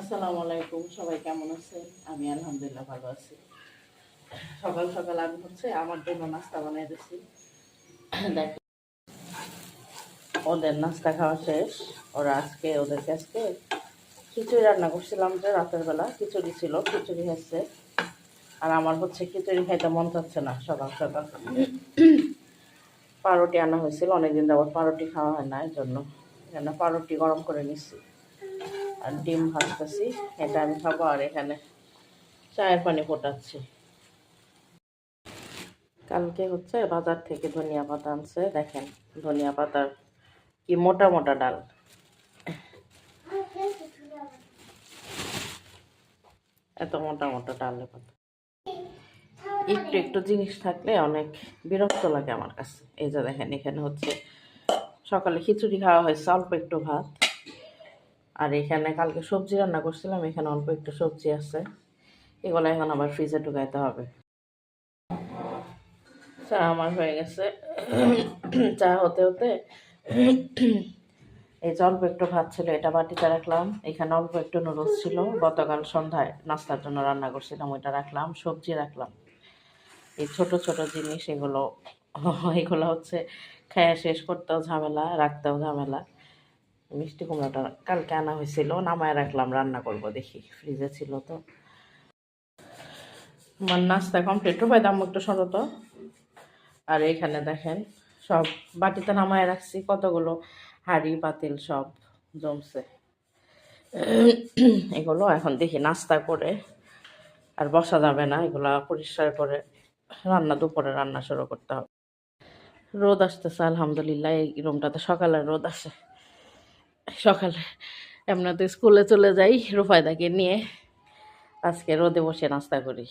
আসসালামু আলাইকুম, সবাই কেমন আছেন? আমি আলহামদুলিল্লাহ ভালো আছি। সকাল সকাল আমি আমার জন্য নাস্তা বানিয়ে দিচ্ছি। দেখ, ওদের নাস্তা খাওয়া শেষ। ওদেরকে আজকে খিচুড়ি রান্না করছিলাম, যে রাতের বেলা খিচুড়ি ছিল, খিচুড়ি হচ্ছে। আর আমার খিচুড়ি খাইতে মন চাচ্ছে না সকাল সকাল। পাউরুটি আনা হয়েছিল, অনেকদিন যাবত পাউরুটি খাওয়া হয় না, এই জন্য এখানে পাউরুটি গরম করে নিচ্ছি আর ডিম ভাজতেছি। এটা আমি খাবো। আর এখানে চায়ের পানি ফোটাচ্ছি। কালকে বাজার থেকে ধনিয়া পাতা আনছে, দেখেন ধনিয়া পাতার কি মোটা মোটা ডাল। এত মোটা মোটা ডালের পাতা, একটু একটু জিনিস থাকলে অনেক বিরক্ত লাগে আমার কাছে। এই যে দেখেন, এখানে সকালে খিচুড়ি খাওয়া হয়েছে, অল্প একটু ভাত। আর এখানে কালকে সবজি রান্না করছিলাম, এখানে অল্প একটু সবজি আছে, এগুলো এখন আবার ফ্রিজে ঢুকাইতে হবে। চা আমার হয়ে গেছে। চা হতে হতে এই যে অল্প একটু ভাত ছিল, এটা বাটিতে রাখলাম। এখানে অল্প একটু নুডলস ছিল, গতকাল সন্ধ্যায় নাস্তার জন্য রান্না করছিলাম, ওইটা রাখলাম। সবজি রাখলাম। এই ছোট ছোট জিনিস এগুলো খায়া শেষ করতেও ঝামেলা, রাখতেও ঝামেলা। মিষ্টি কুমড়াটা কালকে আনা হয়েছিল, নামায় রাখলাম, রান্না করব দেখি, ফ্রিজে ছিল তো। আমার নাস্তা কমপ্লিট। রূপাই দাম একটু সরত। আর এখানে দেখেন সব বাটিতে নামায় রাখছি, কতগুলো হাঁড়ি পাতিল সব জমছে। এগুলো এখন দেখি নাস্তা করে আর বসা যাবে না, এগুলা পরিষ্কার করে দুপুরে রান্না শুরু করতে হবে। রোদ আসতেছে আলহামদুলিল্লাহ, এই রুমটাতে সকালে রোদ আসে। সকালে এমনিতে স্কুলে চলে যাই রুফায়দাকে নিয়ে, আজকে রোদে বসে নাস্তা করি।